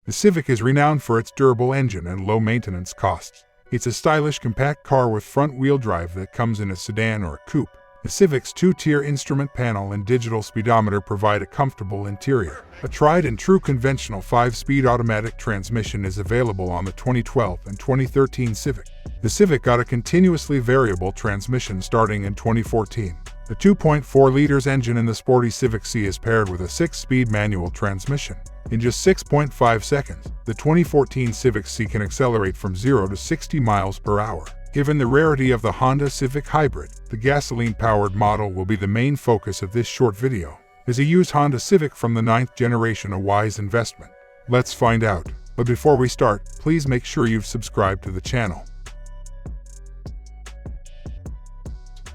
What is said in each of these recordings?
The Civic is renowned for its durable engine and low maintenance costs. It's a stylish compact car with front-wheel drive that comes in a sedan or a coupe. The Civic's two-tier instrument panel and digital speedometer provide a comfortable interior. A tried-and-true conventional 5-speed automatic transmission is available on the 2012 and 2013 Civic. The Civic got a continuously variable transmission starting in 2014. The 2.4-liter engine in the sporty Civic C is paired with a 6-speed manual transmission. In just 6.5 seconds, the 2014 Civic C can accelerate from 0 to 60 miles per hour. Given the rarity of the Honda Civic Hybrid, the gasoline-powered model will be the main focus of this short video. Is a used Honda Civic from the 9th generation a wise investment? Let's find out. But before we start, please make sure you've subscribed to the channel.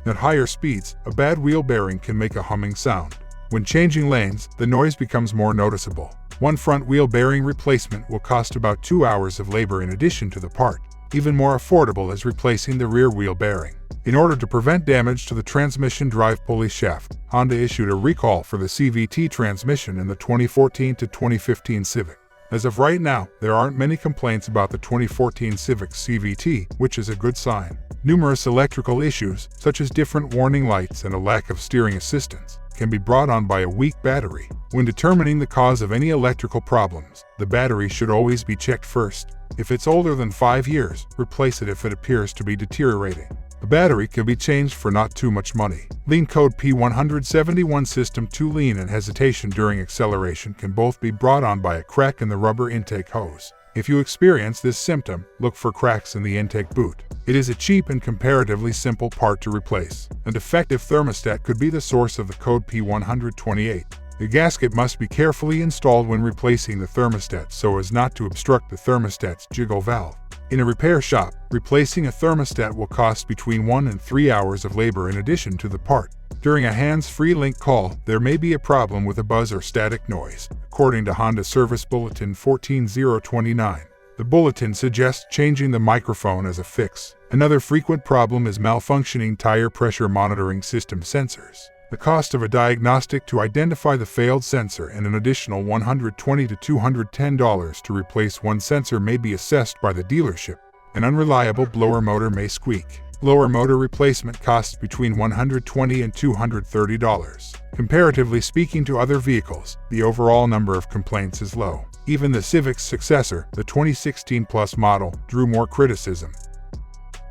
At higher speeds, a bad wheel bearing can make a humming sound. When changing lanes, the noise becomes more noticeable. One front wheel bearing replacement will cost about 2 hours of labor in addition to the part. Even more affordable is replacing the rear wheel bearing. In order to prevent damage to the transmission drive pulley shaft, Honda issued a recall for the CVT transmission in the 2014 to 2015 Civic. As of right now, there aren't many complaints about the 2014 Civic CVT, which is a good sign. Numerous electrical issues, such as different warning lights and a lack of steering assistance, can be brought on by a weak battery. When determining the cause of any electrical problems, the battery should always be checked first. If it's older than 5 years, replace it if it appears to be deteriorating. The battery can be changed for not too much money. Lean code P171 System 2 lean and hesitation during acceleration can both be brought on by a crack in the rubber intake hose. If you experience this symptom, look for cracks in the intake boot. It is a cheap and comparatively simple part to replace. A defective thermostat could be the source of the code P128. The gasket must be carefully installed when replacing the thermostat so as not to obstruct the thermostat's jiggle valve. In a repair shop, replacing a thermostat will cost between 1 and 3 hours of labor in addition to the part. During a hands-free link call, there may be a problem with a buzz or static noise, according to Honda Service Bulletin 14029. The bulletin suggests changing the microphone as a fix. Another frequent problem is malfunctioning tire pressure monitoring system sensors. The cost of a diagnostic to identify the failed sensor and an additional $120 to $210 to replace one sensor may be assessed by the dealership. An unreliable blower motor may squeak. Blower motor replacement costs between $120 and $230. Comparatively speaking to other vehicles, the overall number of complaints is low. Even the Civic's successor, the 2016 Plus model, drew more criticism.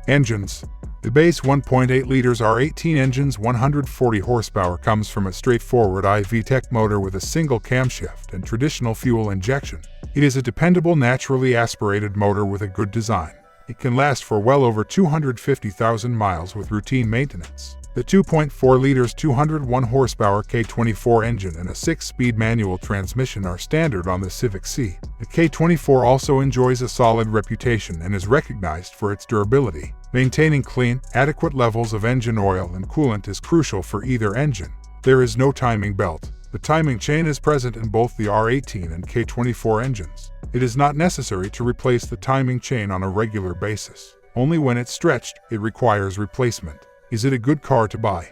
Engines. The base 1.8-liter R18 engine's 140 horsepower comes from a straightforward iVTEC motor with a single camshaft and traditional fuel injection. It is a dependable naturally aspirated motor with a good design. It can last for well over 250,000 miles with routine maintenance. The 2.4-liter 201 horsepower K24 engine and a 6-speed manual transmission are standard on the Civic C. The K24 also enjoys a solid reputation and is recognized for its durability. Maintaining clean, adequate levels of engine oil and coolant is crucial for either engine. There is no timing belt. The timing chain is present in both the R18 and K24 engines. It is not necessary to replace the timing chain on a regular basis. Only when it's stretched, it requires replacement. Is it a good car to buy?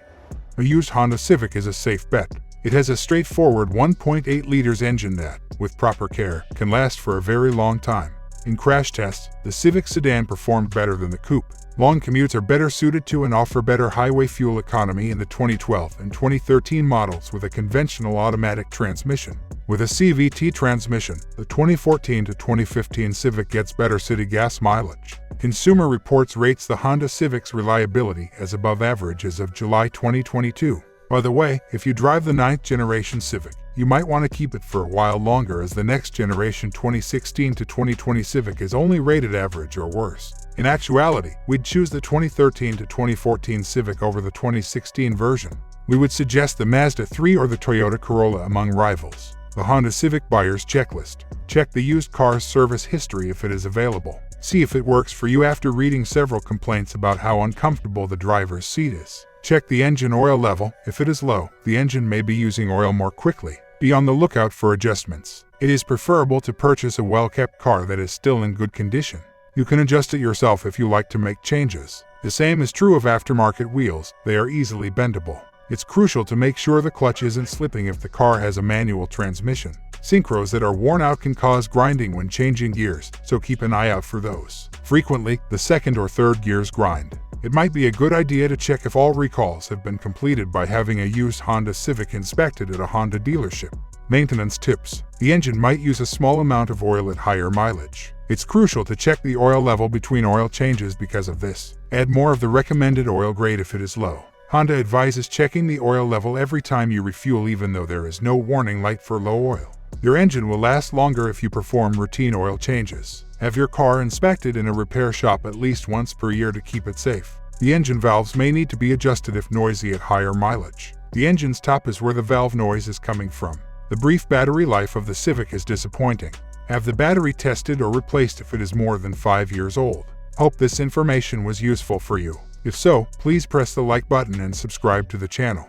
A used Honda Civic is a safe bet. It has a straightforward 1.8-liter engine that, with proper care, can last for a very long time. In crash tests, the Civic sedan performed better than the coupe. Long commutes are better suited to and offer better highway fuel economy in the 2012 and 2013 models with a conventional automatic transmission. With a CVT transmission, the 2014 to 2015 Civic gets better city gas mileage. Consumer Reports rates the Honda Civic's reliability as above average as of July 2022. By the way, if you drive the 9th generation Civic, you might want to keep it for a while longer as the next generation 2016 to 2020 Civic is only rated average or worse. In actuality, we'd choose the 2013 to 2014 Civic over the 2016 version. We would suggest the Mazda 3 or the Toyota Corolla among rivals. The Honda Civic Buyer's Checklist. Check the used car's service history if it is available. See if it works for you after reading several complaints about how uncomfortable the driver's seat is. Check the engine oil level. If it is low, the engine may be using oil more quickly. Be on the lookout for adjustments. It is preferable to purchase a well-kept car that is still in good condition. You can adjust it yourself if you like to make changes. The same is true of aftermarket wheels. They are easily bendable. It's crucial to make sure the clutch isn't slipping if the car has a manual transmission. Synchros that are worn out can cause grinding when changing gears, so keep an eye out for those. Frequently, the second or third gears grind. It might be a good idea to check if all recalls have been completed by having a used Honda Civic inspected at a Honda dealership. Maintenance tips. The engine might use a small amount of oil at higher mileage. It's crucial to check the oil level between oil changes because of this. Add more of the recommended oil grade if it is low. Honda advises checking the oil level every time you refuel, even though there is no warning light for low oil. Your engine will last longer if you perform routine oil changes. Have your car inspected in a repair shop at least once per year to keep it safe. The engine valves may need to be adjusted if noisy at higher mileage. The engine's top is where the valve noise is coming from. The brief battery life of the Civic is disappointing. Have the battery tested or replaced if it is more than 5 years old. Hope this information was useful for you. If so, please press the like button and subscribe to the channel.